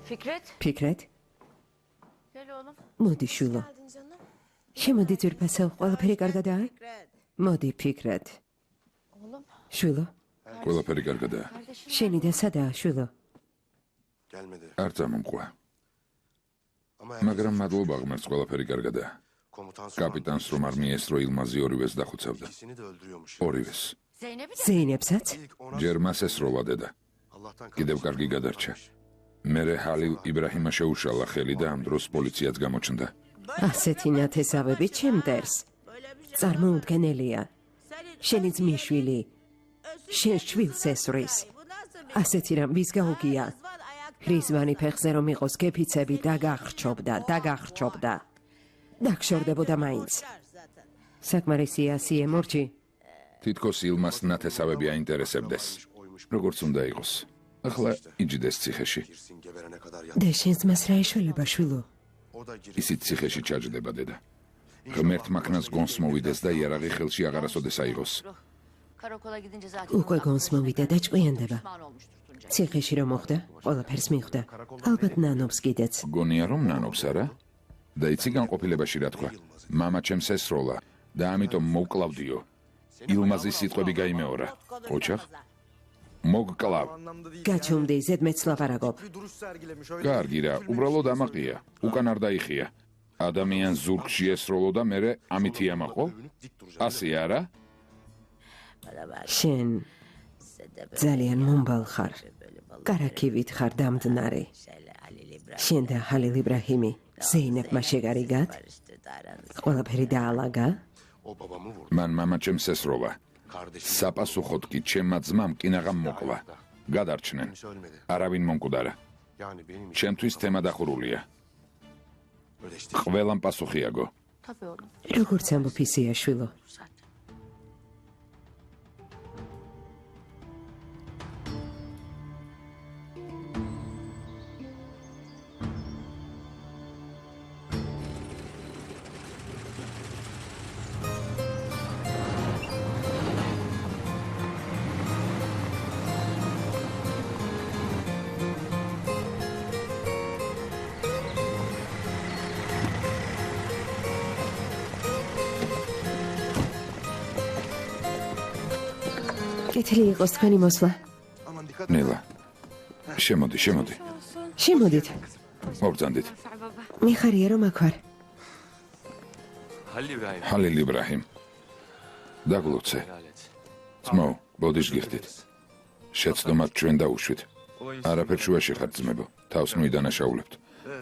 ფიქრეთ? მოდი შვილო. შემოდი ძვირფასო, ყველაფერი კარგადაა? მოდი ფიქრეთ. შვილო. ყველაფერი კარგადაა. შენი და სადაა შვილო? არ წამომყვა. მაგრამ მადლობა ღმერთს, ყველაფერი კარგადაა. კაპიტანს რომ არ მიესწრო ილმაზი ორივეს დახოცავდა. ორივეს. ზეინებსაც? ჯერ მას ესროლა დედა. კიდევ კარგი გადარჩა. მერე ჰალილ იბრაჰიმა შეუშალა ხელი და ამ დროს პოლიციაც გამოჩნდა. ასეთი ნათესავები ჩემდერს. წარმოუდგენელია. შენი ძმისშვილი შენ შვილს ესვრის. ასეთი რამ ვის გაუგია? რიზვანი ფეხზე რომ იყოს გეფიცები დაგახრჩობდა. დაგშორდებოდა მაინც. საკმარისია ასიე მორჩი. თითქოს ილმას ნათესავები აინტერესებდეს. როგორც უნდა იყოს. ახლა იჯდეს ციხეში. და შენს მას რა ეშველება შვილო? ისიც ციხეში ჩაჯდება დედა. ღმერთ მაქნას გონს მოვიდეს და იარაღი ხელში აღარასოდეს აიღოს. უკვე გონს მოვიდა და ჭკვიანდება. ციხეში რომ მოხდა, ყველაფერს მიხვდა. ალბათ ნანობს კიდეც. გონია რომ ნანობს არა? და იცი განყოფილებაში რა თქვა? მამა ჩემს ესროლა და ამიტომ მოვკლავდიო. ილმაზის სიტყვები გაიმეორა. ოჩახ? მოგკლავ. გაჩუმდი ზედმეტს ლაპარაკობ. კარგი რა, უბრალოდ ამაყია. უკან არ დაიხია. ადამიანს ზურგში ესროლო და მერე ამით იამაყო? ასე არა? შენ ძალიან მომბალ ხარ. კარაქივით ხარ დამდნარი. შენ და ჰალილ იბრაჰიმი ზეინებმა შეგარიგათ? ყველაფერი დაალაგა? მან მამა ჩემს ესროლა. საპასუხოდ კი ჩემმა ძმამ კინაღამ მოკლა. გადარჩნენ. არავინ მომკვდარა. ჩემთვის თემა დახურულია. ყველამ პასუხი აგო. როგორც ამბობ ისეა შვილო. კეთილი იყოს თქვენი მოსვლა. ნელა. შემოდი. შემოდით. მოგწანდით. მიხარია რომ აქ ვარ. ჰალილ იბრაჰიმ. დაგლოცე. ძმო, ბოდიშ გიხდით. შეცდომად ჩვენ დაუშვით. არაფერ შუაში ხარ ძმებო. თავს მიდანაშაულებთ.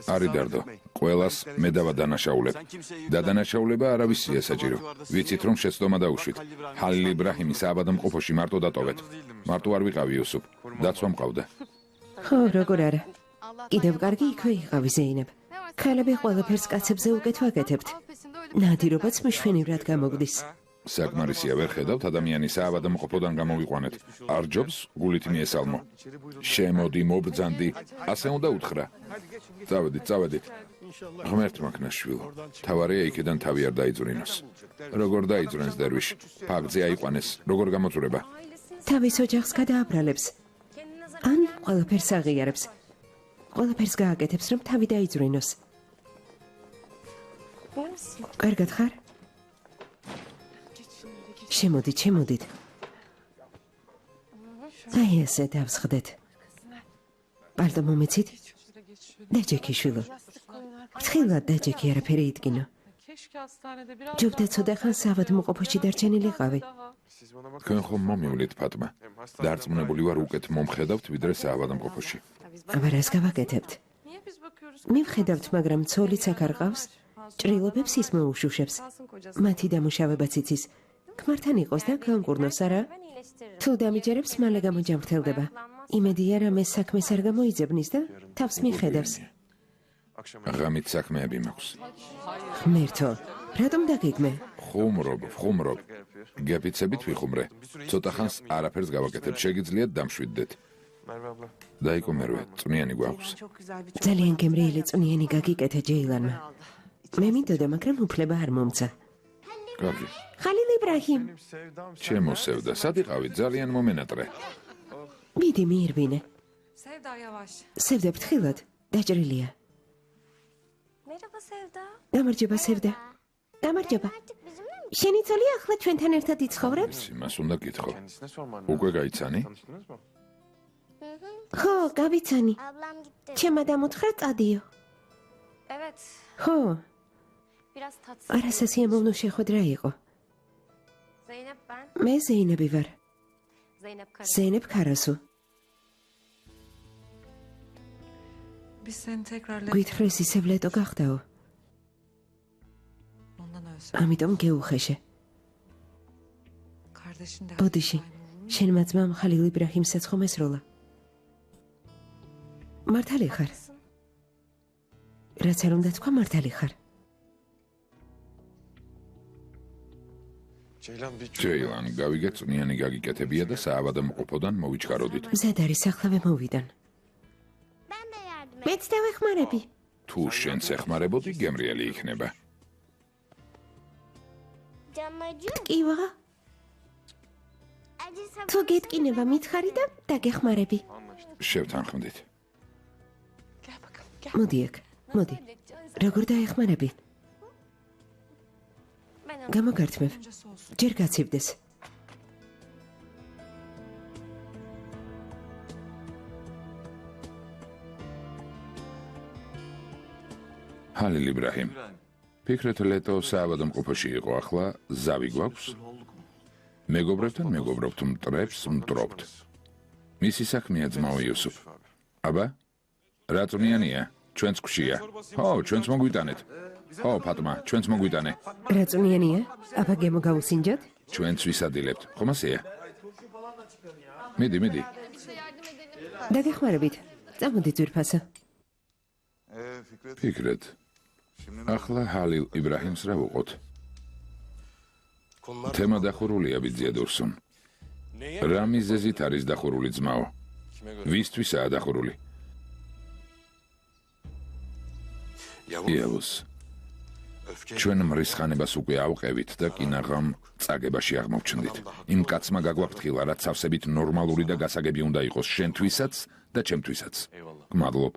არი დარდო. ყველას მე დავადანაშაულებ. და დანაშაულება არავისია საჭირო. ვიცით რომ შეცდომა დაუშვით. ჰალილ იბრაჰიმის აბადმყოფოში მარტო დატოვეთ. მარტო არ ვიყავი იუსუფ. დაცვა მყავდა. ხო, როგორ არა. კიდევ კარგი იქვე იყავი ზეინებ. ქალები ყველაფერს კაცებზე უკეთ ვაკეთებთ. ნადირობაც მშვენივრად გამოგდის. საკმარისია ვერ ხედავთ ადამიანის აბადმყოფოდან გამოვიყვანეთ. არ ჯობს გულით მიესალმო. შემოდი მობრძანდი. ასე უნდა უთხრა. წავედით. ღმერთ მაქნას შვილო. თავარია იქიდან თავი არ დაიძვრინოს. როგორ დაიძვრენს დერვიში? ფაგზე აიყვანეს. როგორ გამოწურება? თავის ოჯახს გადააბრალებს. ან ყველაფერს აღიარებს. ყველაფერს გააკეთებს, რომ თავი დაიძვრინოს. კარგად ხარ? შემოდით. აი ესე დავსხდეთ. პალტო მომეცით? დაჯექი შვილო. ფრთხილად დაჯექი, არაფერი იდგინო. ჯობდა ცოტა ხანს ავადმყოფოში დარჩენილიყავი. თქვენ ხომ მომივლით ფატმა. დარწმუნებული ვარ უკეთ მომხედავთ ვიდრე საავადმყოფოში. აბა რას გავაკეთებთ? მივხედავთ, მაგრამ ცოლიც აქ არ ყავს. ჭრილობებს ის მოუშუშებს. მათი დამუშავებაც იცის. ქმართან იყოს და განკურნოს არა? თუ დამიჯერებს, მალე გამოჯამრთელდება. იმედია რომ ეს საქმეს არ გამოიძებნის და თავს მიხედავს. ღამით საქმეები მაქვს. ღმერთო, რატომ დაგიგმე? ხუმრობ. გეფიცებით ვიხუმრე. ცოტა ხანს არაფერს გავაკეთებ, შეგიძლიათ დამშვიდდეთ. დაიკო მერვე, წვნიანი გვაქვს. ძალიან გემრიელი წვნიანი გაგიკეთე ჯეილანმა. მე მინდოდა, მაგრამ უფლება არ მომცა. კარგი. ჰალილ იბრაჰიმ. შემოსევდა, სად იყავით? ძალიან მომენატრე. მიდი მიირბინე. სევდა ფრთხილად. დაჭრილია. გამარჯობა სევდა. გამარჯობა. შენი ცოლი ახლა ჩვენთან ერთად იცხოვრებს? მას უნდა გითხო. უკვე გაიცანი? ხო, გავიცანი. ჩემმა დამოთხრა წადიო. ხო, არასასიამოვნო შეხვედრა იყო. მე ზეინები ვარ. ზეინებ ქარასუ. გვითხრეს ისევ ლეტო გახდაო. ამიტომ გეუხეშე. ბოდიში, შენმა ძმამ ხალილ იბრაჰიმსაც ხომ ესროლა? მართალი ხარ? რაც არ უნდა თქვა, მართალი ხარ. ჯეილან, გავიგე წვნიანი გაგიკეთებია და საავადმყოფოდან მოვიჩქაროდით. მზად არისახლავე მოვიდან. მეც დავეხმარები. თუ შენც ეხმარებოდი, გემრიელი იქნება. კივა. თუ გეტკინება მითხარი და დაგეხმარები. შევთანხმდით. მოდი აქ, მოდი. როგორ დაეხმარები? გამოგართმევ. ჯერ გაცივდეს. ხალილ იბრაჰიმ. ფიქრეთ ლეტო საავადმყოფოში იყო, ახლა ზავი გვაქვს. მეგობრებთან მეგობრობთ, მტრებს მტრობთ. მისი საქმეა ძმაო იუსუფ. აბა? რა წვნიანია? ჩვენც გვშია. ხო, ჩვენც მოგვიტანეთ. ხო, ფატმა, ჩვენც მოგვიტანე. რა წვნიანია? აბა გემოგაუსინჯოთ? ჩვენც ვისადილებთ. ხომ ასეა? მიდი. დაგეხმარებით. წამოდი ძვირფასო. ფიქრეთ. ახლა ხალილ იბრაჰიმს რა ვუყოთ? თემა დახურულია ბიძია დურსუნ. რა მიზეზით არის დახურული ძმაო? ვისთვისაა დახურული? იავუს. ჩვენ მრისხანებას უკვე ავყევით და კინაღამ წაგებაში აღმოჩნდით. იმ კაცმა გაგვაფრთხილა, რაც სავსებით ნორმალური და გასაგები უნდა იყოს შენთვისაც და ჩემთვისაც. გმადლობ.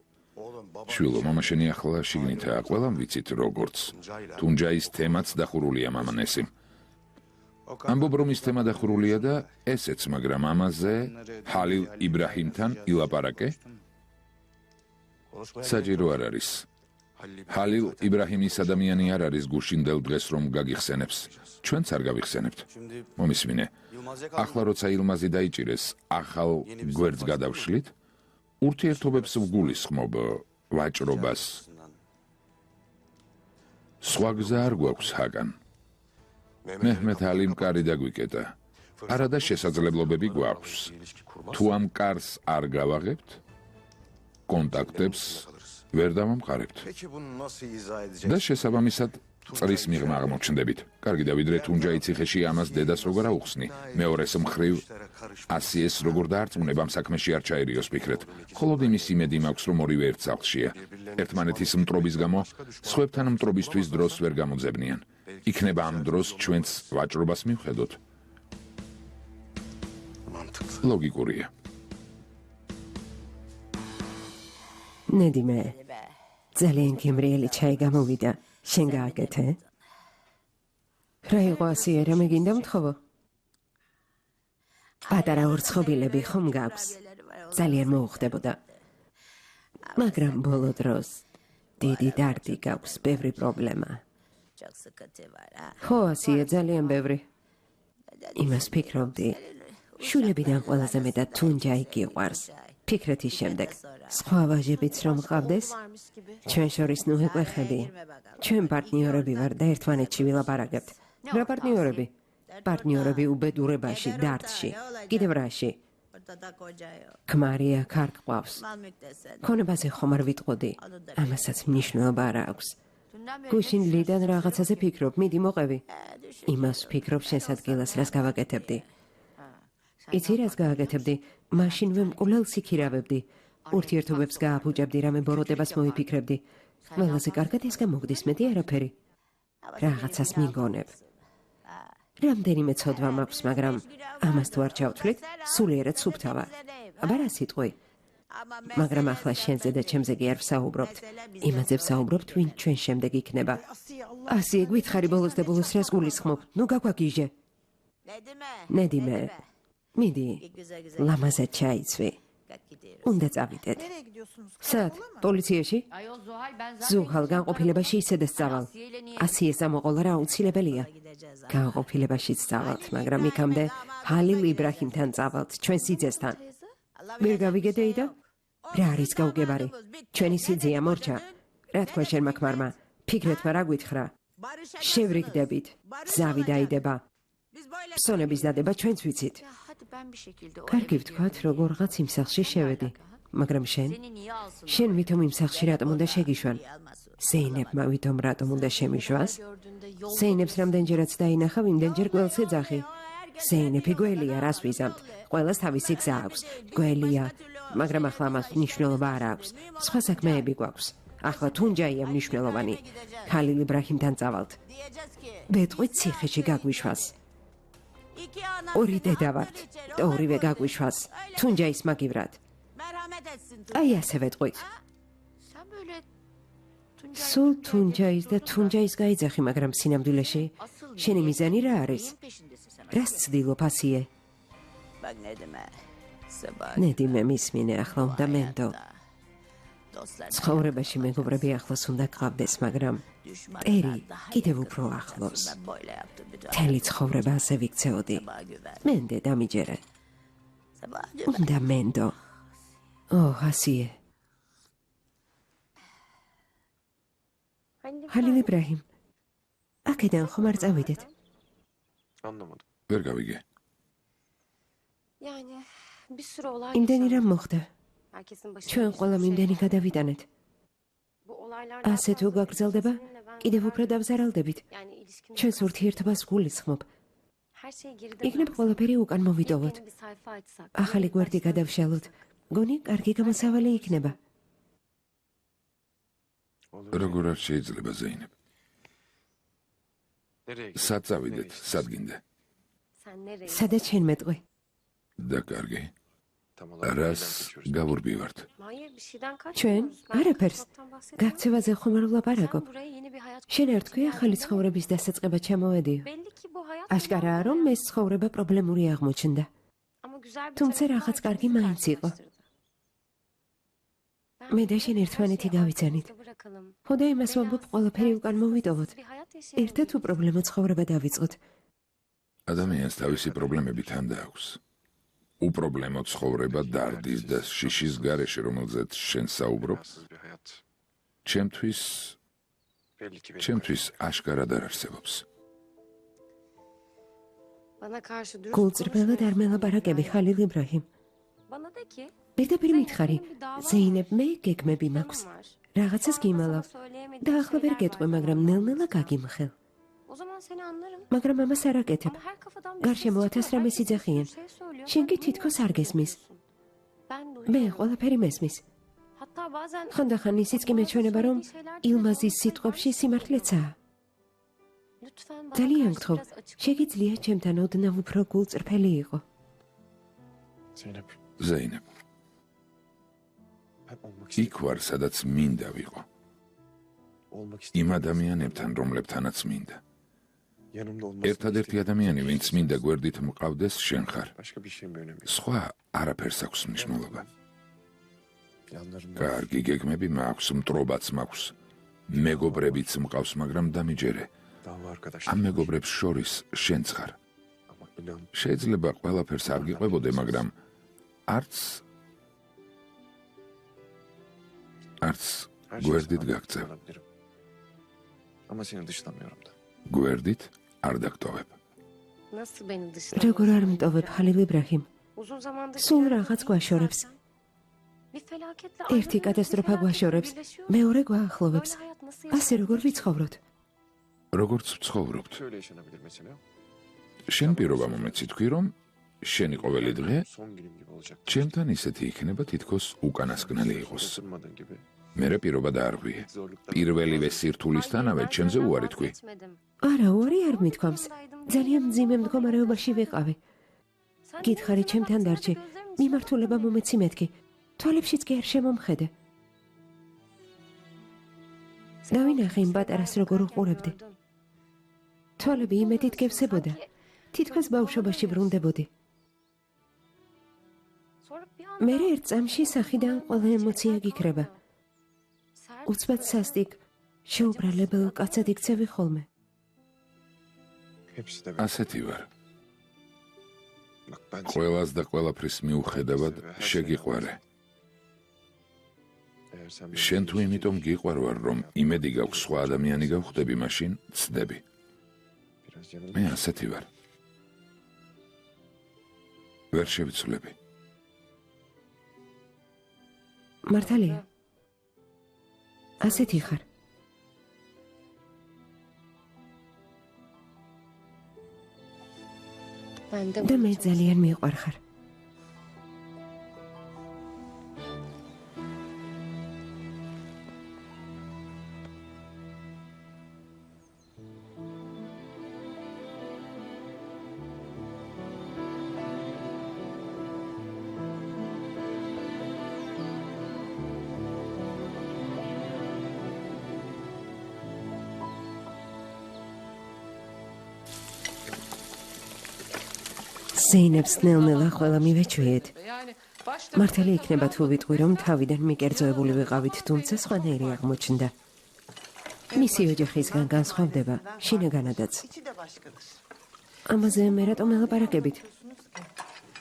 შვილო, მამა შენი ახლა შიგნითაა, ყველამ ვიცით როგორც. თუნჯაის თემაც დახურულია მამანესი. ამბობ რომ ის თემა დახურულია და ესეც, მაგრამ ამაზე ხალილ იბრაჰიმთან ილაპარაკე? საჭირო არ არის. ხალილ იბრაჰიმის ადამიანი არ არის გუშინდელ დღეს რომ გაგიხსენებს. ჩვენც არ გავიხსენებთ. მომისმინე. ახლა როცა ილმაზი დაიჭირეს, ახალ გვერდს გადავშლით, ურთიერთობებს ვგულისხმობ, ვაჭრობას. სხვა გზა არ გვაქვს ჰაგან. მეჰმედ ალი მკარი დაგვიკეტა. არადა შესაძლებლობები გვაქვს. თუ ამ კარს არ გავაღებთ, კონტაქტებს ვერ დავამყარებთ. და შესაბამისად წრის მიღმა აღმოჩნდებით. კარგი დავიდრე თუნჯაი ციხეში ამას დედას როგორ აუხსნი. მეორეს მხრივ ასიეს როგორ დაარწმუნება ამ საქმეში არ ჩაერიოს ფიქრეთ. მხოლოდ იმის იმედი მაქვს რომ ორივე ერთ სახლშია. ერთმანეთის მტრობის გამო სხვებთან მტრობისთვის დროს ვერ გამოძებნიან. იქნება ამ დროს ჩვენც ვაჭრობას მივხედოთ. ლოგიკურია. ნედიმე. ძალიან გემრიელი ჩაი გამოვიდა. შენ გააკეთე? რა იყო ასია, რა მეგინდა მთხოვო? პატარა ორცხობილები ხომ გაქვს? ძალიან მოუხდებოდა. მაგრამ ბოლო დროს დიდი დარდი გაქვს, ბევრი პრობლემა. ხო, ასია, ძალიან ბევრი. იმას ფიქრობდი. შულებიდან ყველაზე მეტად თუნჯაი გიყვარს. ფიქრეთ ის შემდეგ. სხვა ვაჟებიც რომ ყავდეს, ჩვენ შორის ნუ ეყვეხები. ჩვენ პარტნიორები ვარ და ერთმანეთში ვილაპარაკებთ. რა პარტნიორები? პარტნიორები უბედურებაში, დარდში, კიდევ რაში. ქმარია, ქარ გყავს. ქონებაზე ხომ არ ვიტყოდი, ამასაც მნიშვნელობა არ აქვს. გუშინდლიდან რაღაცაზე ფიქრობ, მიდი მოყევი. იმას ვფიქრობ შენს ადგილას, რას გავაკეთებდი. იცი რას გააკეთებდი? მაშინვე მკვლელს იქირავებდი. ურთიერთობებს გააფუჭებდი, რამე ბოროტებას მოიფიქრებდი. ყველაზე კარგად ეს გამოგდის, მეტი არაფერი. რაღაცას მიგონებ. რამდენიმე ცოდვა მაქვს, მაგრამ ამას თუ არ ჩავთვლით, სულიერად სუფთავა. აბა რა სიტყვი? მაგრამ ახლა შენზე და ჩემზე კი არ ვსაუბრობთ. იმაზე ვსაუბრობთ, ვინ ჩვენ შემდეგ იქნება. ასიე გითხარი ბოლოს და ბოლოს რას გულისხმობ? ნუ გაგვაგიჟე. ნედიმე. მიდი. ლამაზად ჩაიცვი. უნდა წავიდეთ. სად? პოლიციაში? ზუჰალ განყოფილებაში ისედაც წავალ. ასიეს ამოყოლა რა აუცილებელია. განყოფილებაშიც წავალთ, მაგრამ იქამდე ჰალილ იბრაჰიმთან წავალთ, ჩვენ სიძესთან. ვერ გავიგე დეიდა? რა არის გაუგებარი? ჩვენი სიძეა მორჩა. რა თქვა შენმა ქმარმა? ფიქრეთმა რა გვითხრა? შევრიგდებით. ზავი დაიდება. ფსონების დადება ჩვენც ვიცით. კარგი ვთქვათ, როგორღაც იმ სახლში შევედი. მაგრამ შენ ვითომ იმ სახლში რატომ უნდა შეგიშვან? ზეინებმა ვითომ რატომ უნდა შემიშვას? ზეინებს რამდენჯერაც დაინახავ, იმდენჯერ ყველს ეძახი. ზეინები გველია, რას ვიზამთ? ყველას თავისი გზა აქვს. გველია, მაგრამ ახლა ამას მნიშვნელობა არ აქვს. სხვა საქმეები გვაქვს. ახლა თუნჯაია მნიშვნელოვანი. ჰალილ იბრაჰიმთან წავალთ. ვეთყვით ციხეში გაგვიშვას. ორი დედა ვართ. ორივე გაგვიშვას. თუნჯაის მაგივრად. აი ასე ვეთყვით. სულ თუნჯაის და თუნჯაის გაიძახი, მაგრამ სინამდვილეში შენი მიზანი რა არის? რას ცდილობ ასიე? ნედიმე მისმინე, ახლა უნდა მენდო. ცხოვრებაში მეგობრები ახლოს უნდა გყავდეს, მაგრამ ტერი კიდევ უფრო ახლოს. მთელი ცხოვრება ასე ვიქცეოდი. მენდე დამიჯერე. უნდა მენდო. ასიე. ჰალილ იბრაჰიმ, აქედან ხომ არ წავიდეთ? ვერ გავიგე. იმდენი რამ მოხდა. ჩვენ ყველამ იმდენი გადავიტანეთ. ასე თუ გაგრძელდება, კიდევ უფრო დავზარალდებით. ჩვენს ურთიერთობას გულისხმობ. იქნებ ყველაფერი უკან მოვიტოვოთ. ახალი გვერდი გადავშალოთ. გონი კარგი გამოსავალი იქნება. როგორ არ შეიძლება ზეინებ? სად წავიდეთ? სად გინდა? სადაც შენ მეტყვი. და კარგი. რას გავურბივართ? ჩვენ? არაფერს. გაქცევაზე ხომ არ ვლაპარაკობ. შენ არ თქვი ახალი ცხოვრების დასაწყება ჩამოვედიო. აშკარაა, რომ ეს ცხოვრება პრობლემური აღმოჩნდა. თუმცა რაღაც კარგი მაინც იყო. მე და შენ ერთმანეთი გავიცანით. ხო და იმას ვამბობ, ყველაფერი უკან მოვიტოვოთ. ერთად უპრობლემო ცხოვრება დავიწყოთ. ადამიანს თავისი პრობლემები თანდა აქვს. უპრობლემო ცხოვრება დარდის და შიშის გარეშე, რომელზეც შენ საუბრობ, ჩემთვის აშკარად არ არსებობს. გულწრფელად არ მელაპარაკები, ჰალილ იბრაჰიმ. პირდაპირ მითხარი, ზეინებ მე გეგმები მაქვს. რაღაცას გიმალავ და ახლა ვერ გეტყვი, მაგრამ ნელ-ნელა გაგიმხელ. მაგრამ ამას არ აკეთებ. გარშემო 1000 რამეს იძახიან. შენ კი თითქოს არ გესმის. მე ყველაფერი მესმის. ხანდახან ისიც კი მეჩვენება, რომ ილმაზის სიტყვებში სიმართლეცაა. ძალიან გთხოვ, შეგიძლია ჩემთან ოდნავ უფრო გულწრფელი იყო. ზეინებ. იქ ვარ, სადაც მინდა ვიყო. იმ ადამიანებთან, რომლებთანაც მინდა. ერთადერთი ადამიანი, ვინც მინდა გვერდით მყავდეს, შენ ხარ. სხვა არაფერს აქვს მნიშვნელობა. კარგი გეგმები მაქვს, მტრობაც მაქვს. მეგობრებიც მყავს, მაგრამ დამიჯერე. ამ მეგობრებს შორის შენც ხარ. შეიძლება ყველაფერს არ გიყვებოდე, მაგრამ არც გვერდით გაგწევ. გვერდით არ დაგტოვებ. როგორ არ მტოვებ, ჰალილ იბრაჰიმ? სულ რაღაც გვაშორებს. ერთი კატასტროფა გვაშორებს, მეორე გვაახლოვებს. ასე როგორ ვიცხოვროთ? როგორც ვცხოვრობთ. შენ პირობა მომეცი თქვი, რომ შენი ყოველი დღე ჩემთან ისეთი იქნება, თითქოს უკანასკნელი იყოს. მერე პირობა დაარღვიე. პირველივე სირთულისთანავე ჩემზე უარი თქვი. არა, უარი არ მithქვამს. ძალიან მძიმე მდგომარეობაში ვიყავი. გითხარი ჩემთან დარჩი. მიმართულება მომეცი მეთქი. თვალებშიც კი არ შემომხედე. დავინახე იმ პატარას როგორ უყურებდი. თვალები იმედით გევსებოდა. თითქოს ბავშვობაში ბრუნდებოდი. მერე ერთ წამში სახიდან ყველა ემოცია გიქრება. უცბად სასტიკ, შეუბრალებელ კაცად იქცევი ხოლმე. ასეთი ვარ. ყველას და ყველაფრის მიუხედავად შეგიყვარე. შენ თუ იმიტომ გიყვარ ვარ, რომ იმედი გაქვს სხვა ადამიანი გავხდები, მაშინ ცდები. მე ასეთი ვარ. ვერ შევიცვლები. მართალია. ასეთი ხარ. და მე ძალიან მიყვარხარ. ზეინებს ნელ-ნელა ყველა მივეჩვიეთ. მართალი იქნება თუ ვიტყვი, რომ თავიდან მიკერძოებული ვიყავით, თუმცა სხვანაირი აღმოჩნდა. მისი ოჯახისგან განსხვავდება, შინაგანადაც. ამაზე მე რატომ ელაპარაკებით?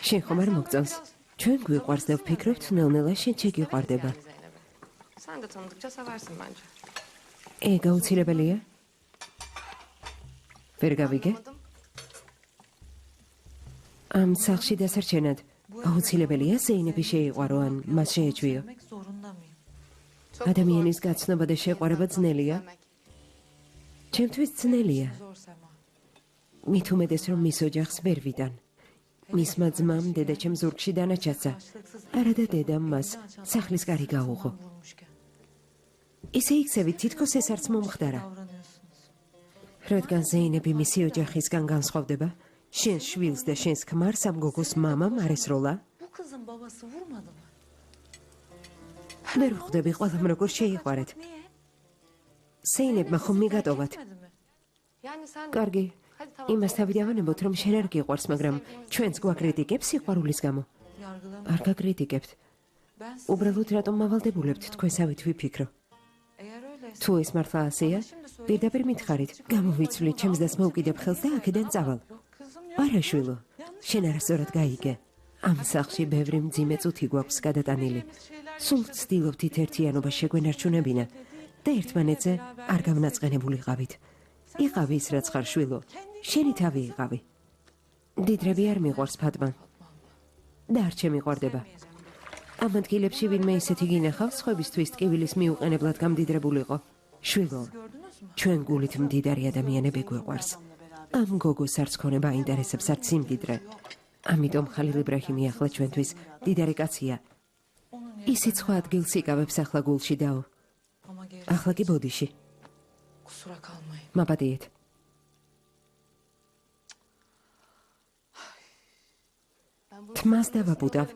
შენ ხომ არ მოგწონს? ჩვენ გვიყვარს და ვფიქრობთ, ნელ-ნელა შენ შეგიყვარდება. გაუცილებელია? ვერ გავიგე? ამ სახლში დასარჩენად აუცილებელია ზეინები შეიყვარო ან მას შეეჩვიო. ადამიანის გაცნობა და შეყვარება ძნელია. ჩემთვის ძნელია. მით უმეტეს რომ მის ოჯახს ვერ ვიტან. მისმა ძმამ დედაჩემ ზურგში დანაჩაცა. არა და დედამ მას სახლის კარი გაუღო. ისე იქცევით თითქოს ეს არც მომხდარა. რადგან ზეინები მისი ოჯახისგან განსხვავდება, შენს შვილს და შენს ქმარს ამ გოგოს მამამ არ ესროლა? ვერ ვხვდები ყველამ როგორ შეიყვარეთ. ზეინებმა ხომ მიგატოვათ. კარგი, იმას თავი დავანებოთ, რომ შენ არ გიყვარს, მაგრამ ჩვენც გვაკრიტიკებს სიყვარულის გამო. არ გაკრიტიკებთ. უბრალოდ რატომ მავალდებულებთ თქვენსავით ვიფიქრო. თუ ეს მართლა ასეა, პირდაპირ მითხარით, გამოვიცვლით ჩემს დას მოვკიდებ ხელს და აქედან წავალ. არა შვილო, შენ არასწორად გაიგე. ამ სახლში ბევრი მძიმე წუთი გვაქვს გადატანილი. სულ ვცდილობთ ერთიანობა შეგვენარჩუნებინა და ერთმანეთზე არ გავნაწყენებულიყავით. იყავი ის რაც ხარ შვილო, შენი თავი იყავი. დიდრები არ მიყვარს ფატმა. და არ შემიყვარდება. ამ ადგილებში ვინმე ისეთი გინახავს, სხვებისთვის ტკივილის მიუყენებლად გამდიდრებულიყო. შვილო, ჩვენ გულით მდიდარი ადამიანები გვიყვარს. ამ გოგოს არც ქონება აინტერესებს, არც სიმდიდრე. ამიტომ ხალილ იბრაჰიმი ახლა ჩვენთვის დიდარი კაცია. ისიც სხვა ადგილს იკავებს ახლა გულში დაო. ახლა კი ბოდიში. მაპატიეთ. თმას დავაბუდავ.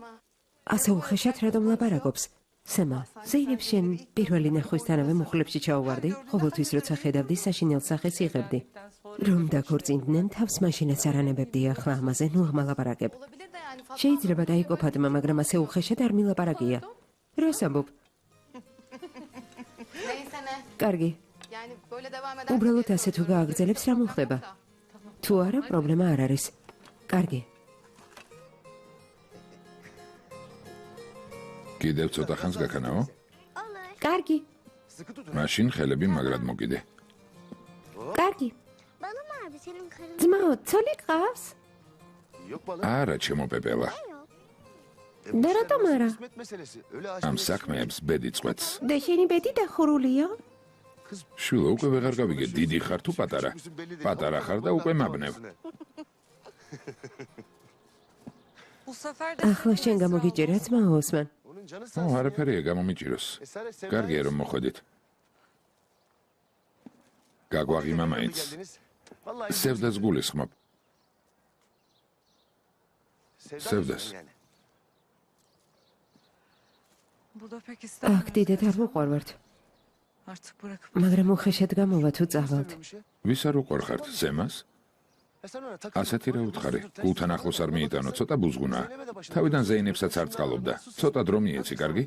ასე უხეშად რადომ ლაპარაკობს? სემა, ზეინებ შენ პირველი ნახვისთანავე მუხლებში ჩაუვარდი, ყოველთვის როცა ხედავდი საშინელ სახეს იღებდი. რომ დაქორწინდნენ, თავს მაშინაც არ ანებებდი, ახლა ამაზე ნუ ამალაპარაკებ. შეიძლება დაიკოფადმა, მაგრამ ასე უხეშად არ მილაპარაკია. რას ამბობ? კარგი. უბრალოდ ასე თუ გააგრძელებს, რა მოხდება? თუ არა, პრობლემა არ არის. კარგი. კიდევ ცოტა ხანს გაქანაო? კარგი. მაშინ ხელები მაგრად მოგიდე. კარგი. ძმაო, ცოლი გყავს? არა, ჩემო პეპელა. და რატომ არა? ამ საქმეებს ბედი წყვეტს. და შენი ბედი დახურულია? შვილო, უკვე ვეღარ გავიგე, დიდი ხარ თუ პატარა? პატარა ხარ და უკვე მაბნევ. ახლა შენ გამოგიჭირა ძმაო ოსმან. არაფერია გამომიჭიროს. კარგია რომ მოხვედით. გაგვაღიმა მაინც. სევდას გულისხმობ. სევდას. აქ დიდად არ ვუყვარვართ. მაგრამ უხეშად გამოვა თუ წავალთ. ვის არ უყვარხართ, ზემას? ასეთი რა უთხარი, გულთან ახლოს არ მიიტანო, ცოტა ბუზგუნაა. თავიდან ზეინებსაც არ წყალობდა. ცოტა დრო მიეცი, კარგი?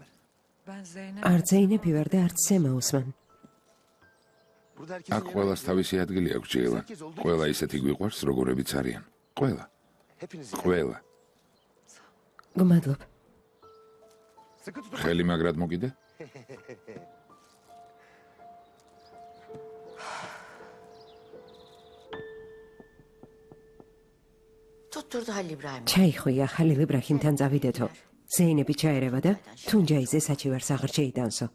არ ზეინები ვარ და არც ზემაოსმან. აქ ყველას თავისი ადგილი აქვს, ჯეილა. ყველა ისეთი გვიყვარს, როგორებიც არიან. ყველა. ყველა. გმადლობ. ხელი მაგრად მოგიდე? ჩაიხვია ხალილ იბრაჰიმთან წავიდეთო. ზეინები ჩაერევა და თუნჯაიზე საჩივარს აღარ შეიტანსო.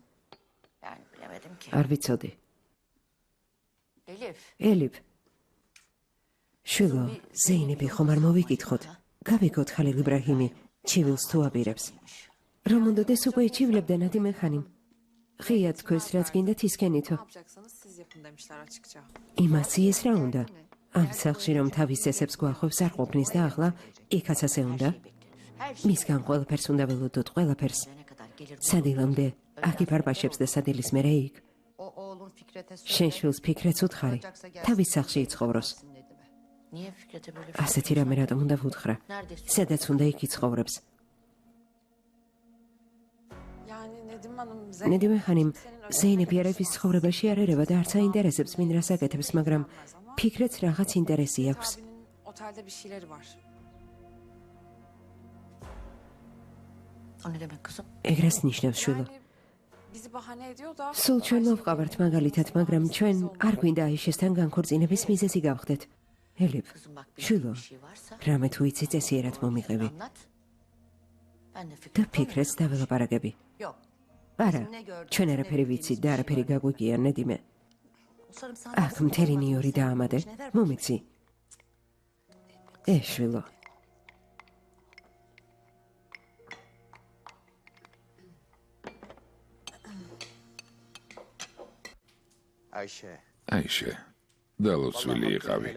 არ ვიცოდი. ელიფ. შვილო, ზეინები ხომ არ მოვიკითხოთ. გავიგოთ ხალილ იბრაჰიმი ჩივილს თუ აპირებს. რომ უნდადეს უკვე იჩივლებდა ნადიმე ხანიმ. ღია თქვენს რაც გინდათ ისქენითო. იმაციეს რა უნდა? ამ სახლში რომ თავის წესებს გვახვევს არ ყოფნის და ახლა იქაც ასე უნდა? მისგან ყველაფერს უნდა ველოდოთ, ყველაფერს. სადილამდე აქ იფარბაშებს და სადილის მერე იქ. შენ შვილს ფიქრეთს უთხარი, თავის სახლში იცხოვროს. ასეთი რამე რატომ უნდა ვუთხრა? სადაც უნდა იქ იცხოვრებს. ნედიმე ხანიმ ზეინები არაფრის ცხოვრებაში არ ერევა და არც აინტერესებს მინდა რას აკეთებს, მაგრამ ფიქრეთს რაღაც ინტერესი აქვს. ეგრას ნიშნავს შვილო. სულ ჩვენ მოვყავართ მაგალითად, მაგრამ ჩვენ არ გვინდა აიშესთან განქორწინების მიზეზი გავხდეთ. ელიფ, შვილო, რამე თუ იცი წესიერად მომიყევი. და ფიქრეთს დაველაპარაკები. არა, ჩვენ არაფერი ვიცით და არაფერი გაგვიგია, ნედიმე. აქ მთელი ნიორი დაამადე, მომიცი. შვილო. აიშე, დალოცვილი იყავი.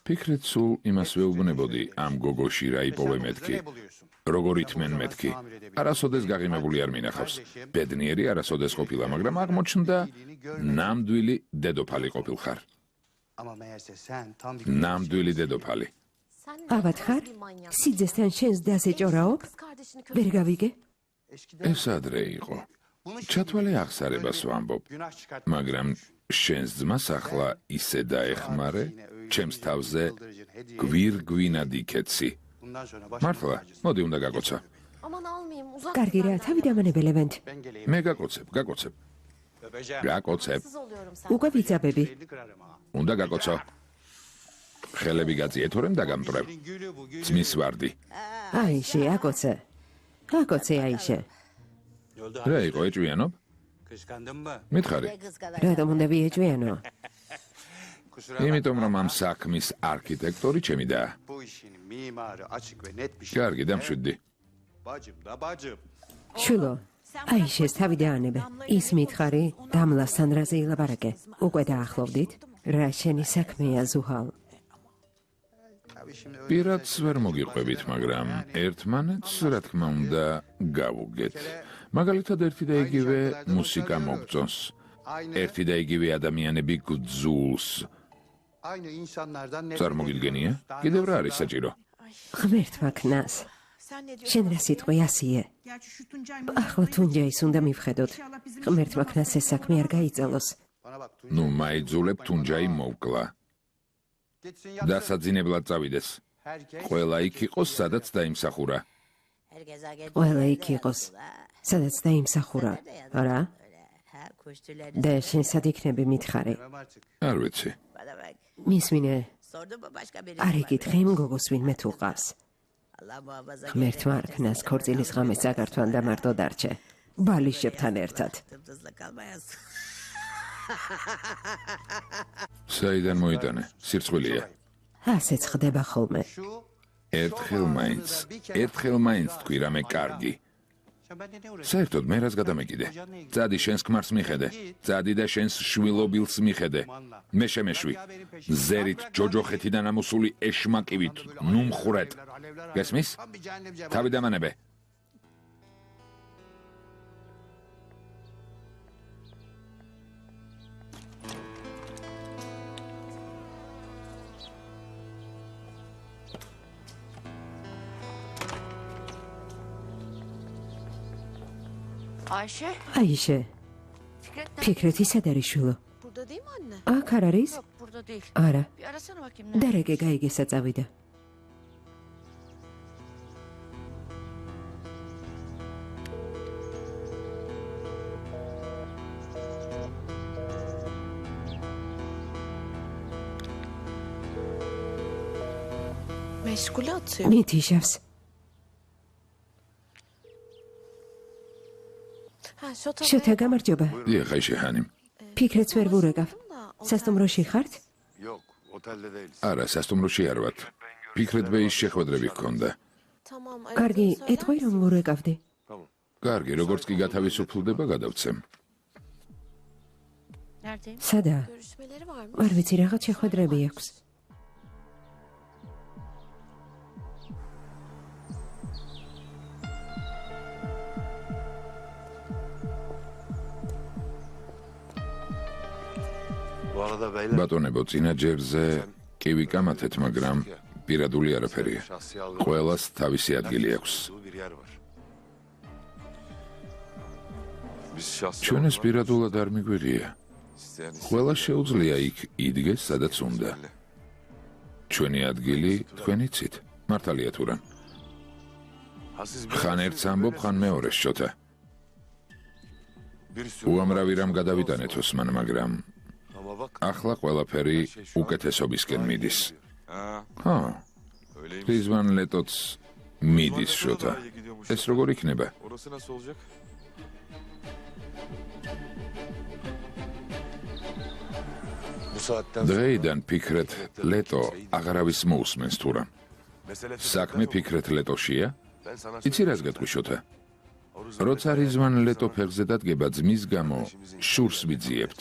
ფიქრეთ სულ იმას ვეუბნებოდი ამ გოგოში რა იპოვე მეთქი. როგორ ითმენ მეთქი. არასოდეს გაღიმებული არ მინახავს. ბედნიერი არასოდეს ყოფილა, მაგრამ აღმოჩნდა ნამდვილი დედოფალი ყოფილხარ. ნამდვილი დედოფალი. ავად ხარ? სიძესთან შენს დაზე ჭორაობ? ვერ გავიგე? ეს ადრე იყო. ჩათვალე აღსარებას ვამბობ, მაგრამ შენს ძმას ახლა ისე დაეხმარე, ჩემს თავზე გვირგვინად იქეცი. მართლა, მოდი უნდა გაკოცა. კარგი რა, თავი დამანებე ლევენტ. მე გაკოცებ. გაკოცებ. უკვე ვიძაბები. უნდა გაკოცო. ხელები გაწიეთორემ და გამტრევ. ძმის ვარდი. აიშე, აკოცე. აკოცე აიშე. რა იყო ეჭვიანობ? მითხარი. რატომ უნდა ვიეჭვიანო? იმიტომ რომ ამ საქმის არქიტექტორი ჩემი და. კარგი, დამშვიდდი. შვილო, აიშეს თავი დაანებე. ის მითხარი, დამლასთან რაზე ილაპარაკე. უკვე დაახლოვდით? რა შენი საქმეა, ზუჰალ? პირადს ვერ მოგიყვებით, მაგრამ ერთმანეთს, რა თქმა უნდა, გავუგეთ. მაგალითად, ერთი და იგივე მუსიკა მოგწონს. ერთი და იგივე ადამიანები გძულს. წარმოგიდგენია? კიდევ რა არის საჭირო? ღმერთმა ქნას. შენ რა სიტყვი ასიე? ახლა თუნჯაის უნდა მივხედოთ. ღმერთმა ქნას ეს საქმე არ გაიწელოს. ნუ მაიძულებ თუნჯაი მოვკლა. დასაძინებლად წავიდეს. ყველა იქ იყოს, სადაც დაიმსახურა. ყველა იქ იყოს, სადაც დაიმსახურა, არა? და შენ სად იქნები მითხარი? არ ვიცი. მისმინე, არ იკითხე იმ გოგოს ვინმე თუ ყავს. ღმერთმა არ ქნას ქორწილის ღამეს წაგართვან და მარტო დარჩე. ბალიშებთან ერთად. საიდან მოიტანე? სირცხვილია. ასეც ხდება ხოლმე. ერთხელ მაინც თქვი რამე კარგი. საერთოდ მე რას გადამეკიდე? წადი შენს ქმარს მიხედე. წადი და შენს შვილობილს მიხედე. მე შემეშვი. ზერით ჯოჯოხეთიდან ამოსული ეშმაკივით, ნუ მხრეთ. გესმის? თავი დამანებე. Ayşe. აიშე, Fikret nerede? ფიქრეთი სად არის შვილო? Burada değil mi anne? აქ არ არის? Yok burada değil. არა. Bir arasana bakayım nerede? დარეკე გაიგესა წავიდა. Meşgule atıyor. მით იშავს. Ha şota. შოთა გამარჯობა. დიახ, ხაიში ჰანიმ. ფიქრეთს ვერ ვურეკავ. სასტუმროში ხართ? Yok, otelde değiliz. არა, სასტუმროში არ ვართ. ფიქრეთ ბეის შეხვედრები ჰქონდა. Tamam. კარგი, ეტყვი რომ ვურეკავდი. Tamam. კარგი, როგორც კი გათავისუფლდება, გადავცემ. Neredeyim? სადა? Görüşmeleri var mı? არ ვიცი რაღაც შეხვედრები აქვს. Bu arada beyler... ბატონებო, წინა ჯერზე კი ვიკამათეთ, მაგრამ პირადული არაფერია. Şahsi algı... ყველას თავისი ადგილი აქვს. Bir yer var. Biz şahsi ჩვენს პირადულად არ მიგვიღია. isteyen ყველა შეუძლია იქ იდგეს, სადაც უნდა. ჩვენი ადგილი თქვენ იცით. მართალია თუ რა? ხან ერთს ამბობ, ხან მეორეს შოთა. Bir sürü... უამრავი რამ გადავიტანეთ ოსმან, მაგრამ Ama bak... ახლა ყველაფერი უკეთესობისკენ მიდის. Ha, ხო, öyleymiş. ხიზვან ლეტოც მიდის შოთა. ეს როგორ იქნება? Orası nasıl olacak? Bu saatten sonra... დღეიდან ფიქრეთ ლეტო აღარავის მოусმენს თუ რა. Mesele... საქმე ფიქრეთ ლეტოშია? Ben sana... იცი რას გეტყვი შოთა? როცა რიზვან ლეტო ფეხზე დადგება ძმის გამო, შურს ვიძიებთ.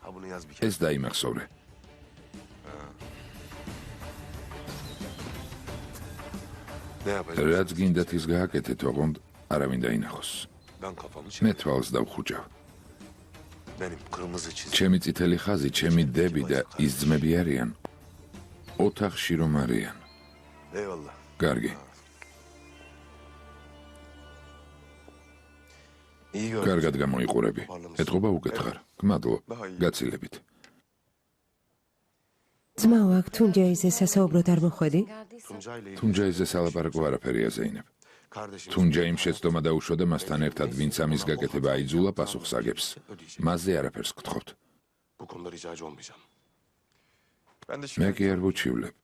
Ha bunu yaz bir kere. ეს დაიმახსოვრე. Ne yapacağız? რაც გინდათ ის გააკეთეთ, ოღონდ არავინ დაინახოს. Ben kafamı მე çevirdim. თვალს დავხუჭავ. Benim kırmızı çizgi. ჩემი წითელი ხაზი, ჩემი დები და ის ძმები არიან. ოთახში რომ არიან. Eyvallah. კარგი. İyi gördün. კარგად გამოიყურები. ეთყობა უკითხარ. გმადლობ. გაცილებით. ძმაო, აქ თუნჯაიზე სასაუბროდ არ მოხვედი? Tuncay'la ilgili თუნჯაიზე სალაპარაკო არაფერია ზეინებ. kardeşim. თუნჯაიმ შეცდომა დაუშვა და მასთან ერთად ვინც ამის გაკეთება აიძულა პასუხს აგებს. მასზე არაფერს გთხოვთ. Bu konuda ricacı olmayacağım. Ben de მე şimdi კი არ ვუჩივლებ.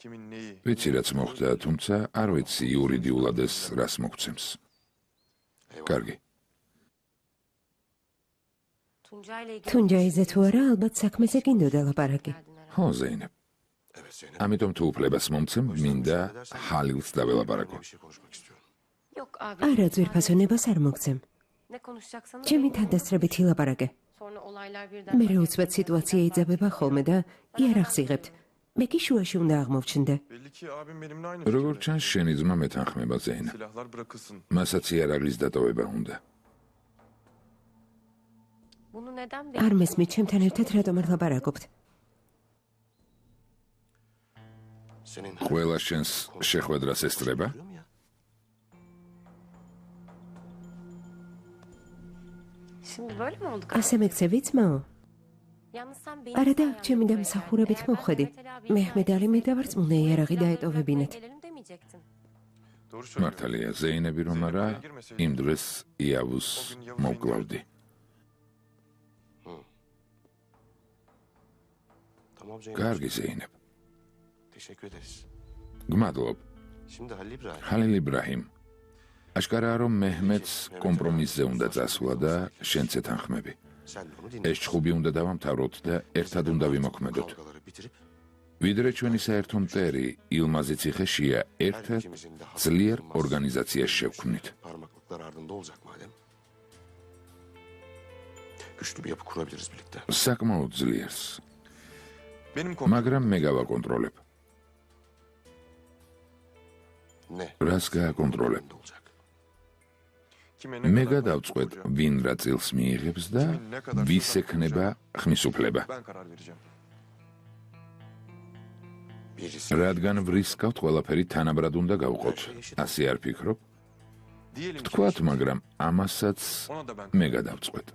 kimin neyi? ვიცი რაც მოხდა, თუმცა არ ვიცი იურიდიულად ეს რას მოგცემს. კარგი. თუნჯაიზე თუ არა, ალბათ საქმეზე გინდოდა ლაპარაკი. ხო, ზეინებ. Evet Zeynep. ამიტომ თუ უფლებას მომცემ, მინდა ჰალილს დაველაპარაკო. Bir şey konuşmak istiyorum. Yok abi. არა, ძვირფასონებას არ მოგცემ. Ne konuşacaksanız ჩემი benim თანდასწრებით ილაპარაკე. sonra olaylar birden მე უცბად სიტუაცია იძაბება ხოლმე და იარაღს იღებთ. მე კი შუაში უნდა აღმოვჩნდე. Belli ki abim benimle aynı როგორ fikirde. ჩანს შენი ძმა მეთანხმება ზეინებ. Silahlar bırakılsın. მასაც იარაღის დატოვება უნდა. bunu neden არ მესმით, ჩემთან ერთად რატომ არ ლაპარაკობთ? Senin ყველა შენს შეხვედრას ესწრება? Biliyor mu ya? Şimdi böyle mi olduk? ასე მეკცევი, ძმაო? Yalnız sen benim არა და sayemde ჩემი buraya დამსახურებით geldin. Eğer ben მოვხედი. Mehmet Ali abiyi მეჰმედ ალი მე დავარწმუნე იარაღი დაეტოვებინეთ. Gelelim demeyecektin. Doğru söylüyor. მართალია, ზეინები რომ არა, იმ დროს იავუს მოვკლავდი. Tamam Zeynep. კარგი ზეინებ. Teşekkür ederiz. გმადლობ. Şimdi Halil İbrahim. ჰალილ იბრაჰიმ. აშკარაა რომ მეჰმედს კომპრომისზე უნდა წასვლა და შენც ეთანხმები. Sen de onu ეს dinle. ჭხუბი უნდა დავამთავროთ და ერთად უნდა ვიმოქმედოთ. Kavgaları bitirip ვიდრე ჩვენი საერთო მტერი ილმაზი ციხეშია, ერთად ikimizin de ძლიერ ორგანიზაციას შევქმნით. parmaklıklar ardında olacak madem. Güçlü bir yapı kurabiliriz birlikte. საკმაოდ ძლიერს, Benim kontrolüm მაგრამ მე გავაკონტროლებ. Ne? რას გააკონტროლებ? Elimde olacak. kime მე kadar გადავწყვეტ, olacak? ვინ რა წილს მიიღებს და ვის ექნება ხმის უფლება. Ben karar vereceğim. Bir risk. რადგან ვრისკავთ, ყველაფერი თანაბრად უნდა გავყოთ. ასე არ ფიქრობ? Diyelim ki თქვათ, მაგრამ ამასაც ona da ben მე გადავწყვეტ.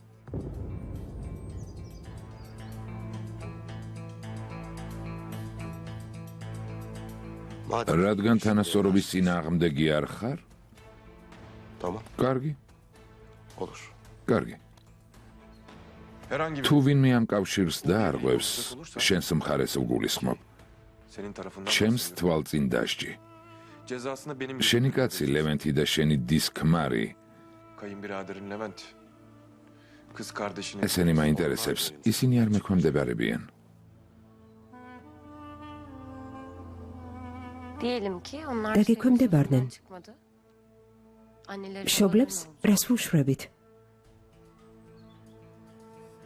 Madem რადგან თანასწორობის წინააღმდეგი არ ხარ? Tamam, კარგი, olur. კარგი. herhangi bir თუ ვინმე ამ კავშირს დაარღვევს, შენს მხარეს ვგულისხმობ. senin tarafından ჩემს თვალწინ დასჯი. cezasını benim შენი კაცი ლევენტი და შენი დისკმარი, kayınbiraderin Levent kız kardeşinin ესენი მაინტერესებს, ისინი არ მექვემდებარებიან. Diyelim ki onlar დაგექვემდებარდნენ. sevgilisinden çıkmadı. Anneleri მშობლებს sorun oldu. რას ვუშვებით?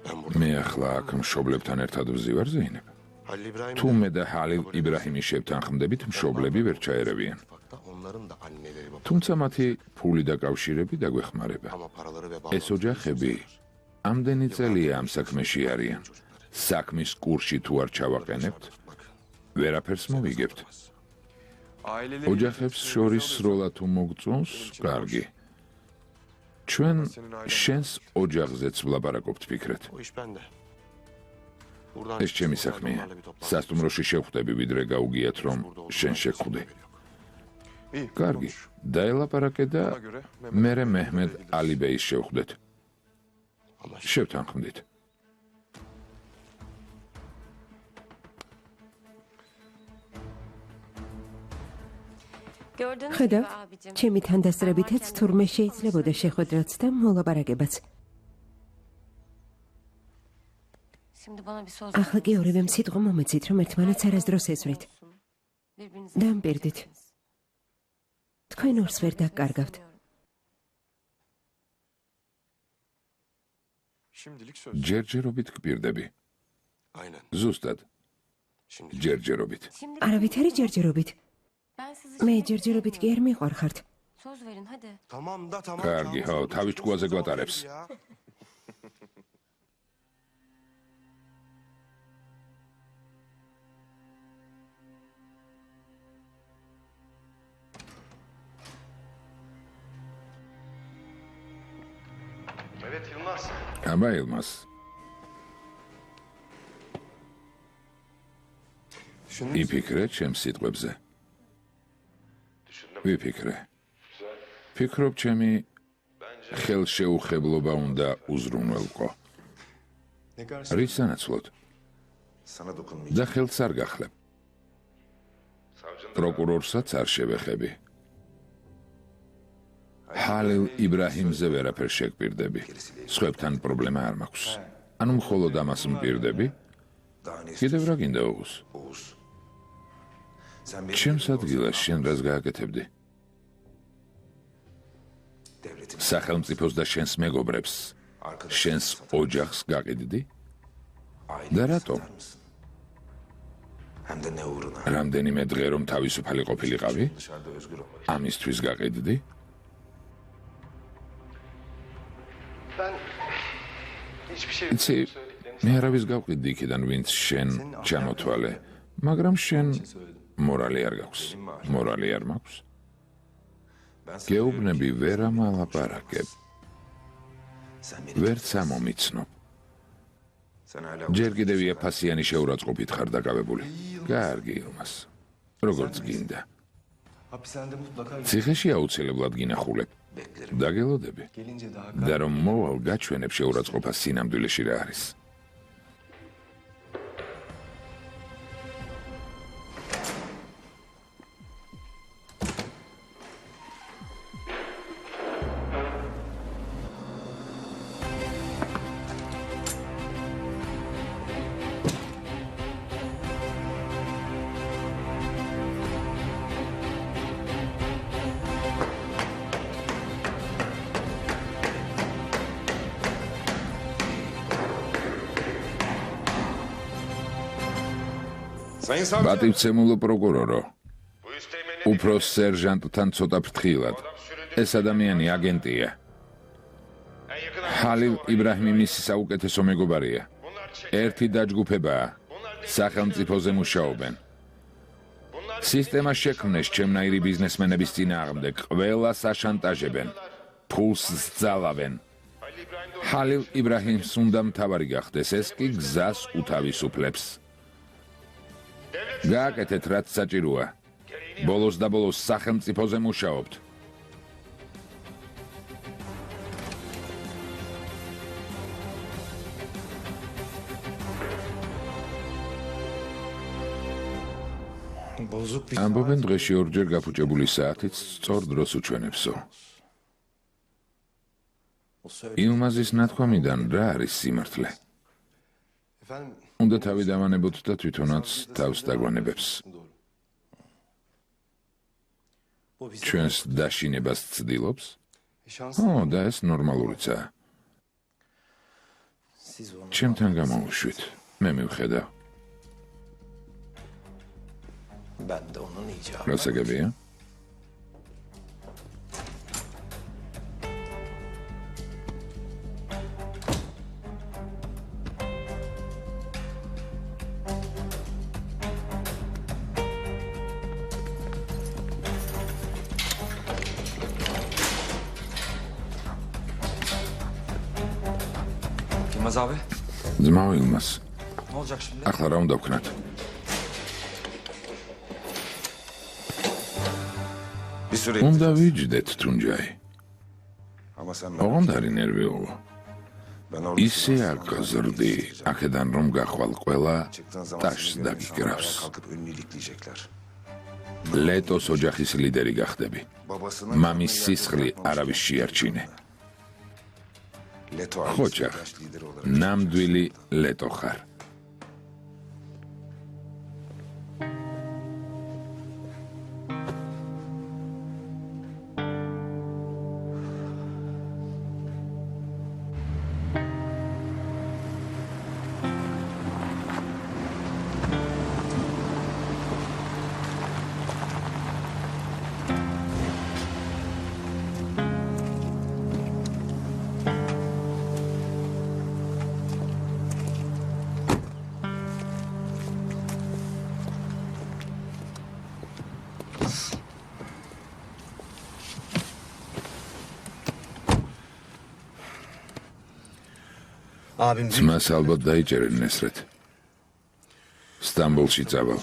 Ben burada მე ახლა აქ მშობლებთან ერთად ვზივარ ზეინებ. Halil İbrahim'le თუ მე და ჰალილ იბრაჰიმი შევთანხმდებით, მშობლები ვერ ჩაერევიან. ittifakta onların da anneleri babaları. თუმცა მათი ფული და კავშირები დაგვეხმარება. Ama paraları ve ეს ოჯახები ამდენი წელია ამ საქმეში არიან. საქმის კურსში თუ არ ჩავაყენებთ, ვერაფერს მოვიგებთ. Aileleri ოჯახებს შორის სროლა თუ მოგწონს, კარგი. ჩვენ შენს ოჯახზეც ვლაპარაკობთ ფიქრეთ. O iş bende. Buradan ეს ჩემი çıkışta საქმეა. onlarla bir toplantı სასტუმროში შევხვდები, ვიდრე გაუგიათ, რომ შენ შეხვდე. İyi. კარგი, konuş. დაელაპარაკე და Ona göre მერე მეჰმედ ალიბეის შევხვდეთ. Anlaştık. შევთანხმდით. Gördüğünüz ხედავ, gibi abicim. ჩემი თანდასწრებითაც თურმე შეიძლებოდა შეხვედრაც და მოლაპარაკებაც. Şimdi bana bir söz ახლა კი ორივემ სიტყვა მომეცით, რომ ერთმანეთს არასდროს ესვრით. Birbirinizi დამპირდით. თქვენ ორს ვერ დაკარგავთ. şimdilik söz. ჯერჯერობით გპირდები. Aynen. ზუსტად, Şimdi ჯერჯერობით. Şimdi არავით არის ჯერჯერობით. ben sizi მე şimdi ჯერჯერობით კი არ მიყვარხართ. söz verin hadi. tamam da tamam. Kargi, tamam. ho, tabii çuvaza Tamam, qatarებს. ya. Evet Yılmaz. აბა ილმას, Şimdi იფიქრე ჩემს სიტყვებზე. ვიფიქრე. ფიქრობ, ჩემი ხელშეუხებლობა უნდა უზრუნველყო. რის სანაცვლოდ sana dokunmayacağım. და ხელს არ გახლებ. პროკურორსაც არ შევეხები. ჰალილ იბრაჰიმზე ვერაფერს შეგპირდები. სხვებთან პრობლემა არ მაქვს. ანუ მხოლოდ ამას მპირდები, Daha ne კიდევ istiyorsun რა გინდა უღუს? Oğuz? Sen benim ჩემს yerime ადგილას olsaydın, შენ რას გააკეთებდი? devletin სახელმწიფოს და შენს მეგობრებს, arkadaşlarını შენს satar, ოჯახს გაყიდდი? aileni და რატომ? satar mısın? Hem de ne uğruna? რამდენიმე დღე რომ თავისუფალი ყოფილიყავი, Dışarıda özgür olmak. ამისთვის გაყიდდი? Ben hiçbir şey იცი, მე არავის გავყიდდი იქიდან, ვინც შენ ჩამოთვალე, მაგრამ შენ მორალი არ გაქვს. მორალი არ მაქვს. Ben sana გეუბნები ვერ ამალაპარაკებ, sen beni ვერც ამომიცნობ. sen hala ჯერ კიდევია ფასიანი შეურაცხყოფით ხარ დაკავებული. კარგი ილმას. როგორც გინდა. Hapishanede mutlaka ციხეში აუცილებლად გინახულებ. beklerim. დაგელოდები. gelince daha და რომ მოვალ გაჩვენებ შეურაცხყოფას სინამდვილეში რა არის. Sayın savcı. პატივცემულო პროკურორო, უფროს სერჟანტთან ცოტა ფრთხილად. ეს ადამიანი აგენტია. ჰალილ იბრაჰიმი მისი საუკეთესო მეგობარია. ერთი დაჯგუფებაა. სახელმწიფოზე მუშაობენ. სისტემა შექმნეს ჩემნაირი ბიზნესმენების წინააღმდეგ, ყველას აშანტაჟებენ, ფულს სძალავენ. ჰალილ იბრაჰიმს უნდა მთავარი გახდეს, ეს კი გზას უთავისუფლებს. გააკეთეთ, რაც საჭიროა. ბოლოს და ბოლოს სახელმწიფოზე მუშაობთ. ამბობენ დღეში ორჯერ გაფუჭებული საათით სწორ დროს უჩვენებსო. იუმაზის ნათქვამიდან რა არის სიმართლე? უნდა თავი დავანებოთ და თვითონაც თავს დაგვანებებს. ჩვენს დაშინებას ცდილობს? და ეს ნორმალურიცაა. ჩემთან გამოვუშვით, მე მივხედავ. გასაგებია? Yılmaz abi. ძმაო ილმას, Ne olacak şimdi? ახლა რა უნდა ვქნათ? უნდა ვიჯდეთ თუნჯაი. ოღონდ არ ინერვიულო. ისე არ გაზრდი, აქედან რომ გახვალ ყველა ტაშს დაგიგრავს. ლეტოს ოჯახის ლიდერი გახდები. მამის სისხლი არავის შეარჩინე. ხოჭახ, ნამდვილი ლეტო ხარ. ძმას ალბათ დაიჭერენ ნესრეთ. სტამბოლში წავალ.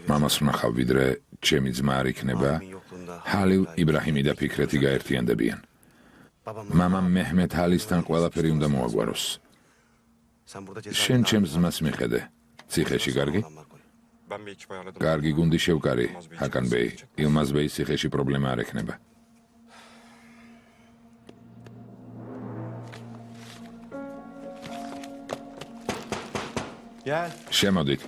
მამას ვნახავ, ვიდრე ჩემი ძმა არ იქნება, ჰალილ იბრაჰიმი და ფიქრეთი გაერთიანდებიან. მამამ მეჰმედ ჰალისთან ყველაფერი უნდა მოაგვაროს. შენ ჩემს ძმას მიხედე. ციხეში კარგი? Ben bir ekip ayarladım. კარგი გუნდი შევკარი, ჰაკან ბეი. ილმაზ ბეის ციხეში პრობლემა არ ექნება. Gel. შემოდით.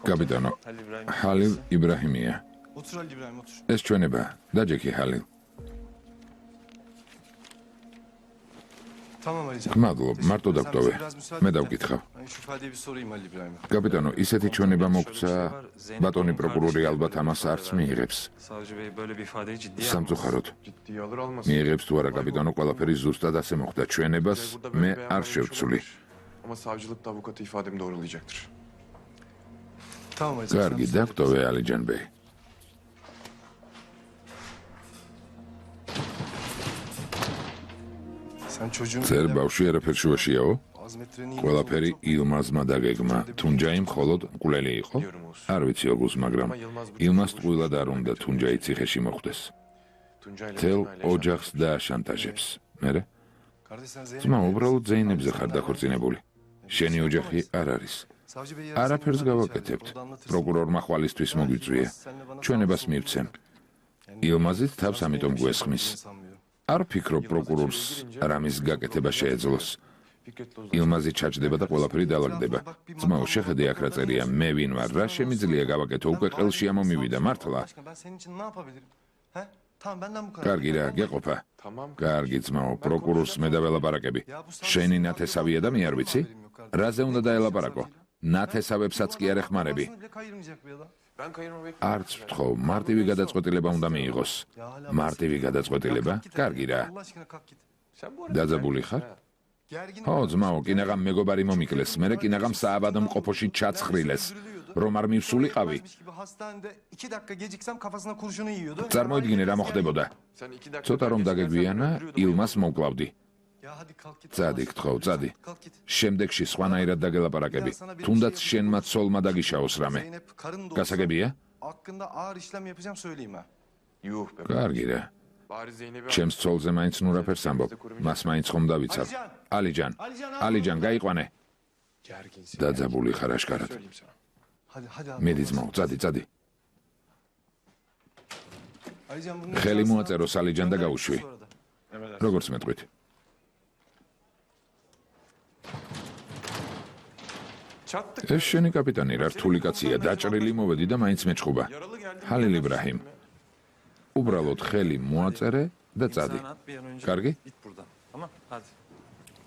კაპიტანო, ჰალილ იბრაჰიმია. Otur Ali İbrahim otur. ეს ჩვენება, დაჯექი ჰალილ. Tamam Alican. მადლობ, მარტო დაგტოვე. მე დავკითხავ. Ben şu ifadeyi bir sorayım Ali İbrahim'e. კაპიტანო, ისეთი ჩვენება მოგცა, ბატონი პროკურორი ალბათ ამას არც მიიღებს. Savcı Bey böyle bir ifadeyi ciddiye სამწუხაროდ. Ciddiye alır almaz. მიიღებს თუ არა კაპიტანო, ყველაფერი ზუსტად ასე მოხდა. ჩვენებას მე არ შევცვლი. Ama savcılık da avukatı ifademi doğrulayacaktır. Tamam Alican. კარგი, დაგტოვე ალიჯან ბეი. Sen çocuğun წერ ბავშვი არაფერ შუაშიაო? azmettireni ყველაფერი ილმაზმა დაგეგმა. თუნჯაი მხოლოდ მკვლელი იყო? არ ვიცი ოღუს, მაგრამ ილმაზ ტყუილად არ უნდა თუნჯაი ციხეში მოხვდეს. Tuncay'la თელ Zeyna'yla ოჯახს დააშანტაჟებს. მერე? Kardeş sen Zeynep. ძმა, უბრალოდ ზეინებზე ხარ დაქორწინებული. შენი ოჯახი არ არის. Savcı Bey არაფერს გავაკეთებთ. პროკურორმა ხვალისთვის მოგვიწვია. ჩვენებას მივცემ. ილმაზით თავს ამიტომ გვესხმის. არ ვფიქრობ პროკურორს რამის გაკეთება შეეძლოს. ილმაზი ჩაჭდება და ყველაფერი დაალაგდება. ძმაო, შეხედე აქ რა წერია, მე ვინ ვარ, რა შემიძლია გავაკეთო, უკვე ყელში ამომივიდა, მართლა? Ben senin için ne yapabilirim? He? Tamam benden bu kadar. კარგი რა, გეყოფა. Tamam. კარგი ძმაო, პროკურორს მე დაველაპარაკები. შენი ნათესავია და მე არ ვიცი? რაზე უნდა დაელაპარაკო? ნათესავებსაც კი არ ეხმარები. Bile kayırmayacak bu ya. Ben kayırma bekliyorum. არც ვთხოვ, მარტივი გადაწყვეტილება უნდა მიიღოს. მარტივი გადაწყვეტილება? კარგი რა. Allah aşkına kalk git. Sen bu arada დაძაბული ხარ? Gergin. ხო, ძმაო, კინაღამ მეგობარი მომიკლეს, მერე კინაღამ სააბადო მყოფოში ჩაცხრილეს. რომ არ მივსულიყავი, Ölmezmiş gibi hastanede 2 dakika geciksem kafasına kurşunu yiyordu. წარმოიდგინე რა მოხდებოდა. Sen 2 dakika... ცოტა რომ დაგეგვიანა, ილმას მოვკლავდი. Ya hadi kalk git. წადი, გთხოვ, წადი. Kalk git. შემდეგში სხვანაირად დაგელაპარაკები. თუნდაც შენმა ცოლმა დაგიშაოს რამე. Zeynep karın da olsa გასაგებია? hakkında ağır işlem yapacağım söyleyeyim ha. Yuh be. კარგი რა. Bari Zeynep'i... ჩემს ცოლზე მაინც ნურაფერს ამბობ. მას მაინც ხომ დავიცავ. ალიჯან, ალიჯან, გაიყვანე. Gerginsin. დაძაბული ხარ აშკარად. Söyleyeyim sana. Hadi hadi abi. მიდი ძმაო, წადი, წადი. Alican bunun ხელი imzasını მოაწერო სალიჯან და gönderelim გაუშვი. sonra da. როგორც მეტყვით. Çattık. ეს შენი კაპიტანი რა რთული კაცია, დაჭრილი მოვედი და მაინც მეჭხუბა. Yaralı geldim. ჰალილ იბრაჰიმ. უბრალოდ ხელი მოაწერე და წადი. Sen at bir an önce კარგი? git buradan. Tamam hadi.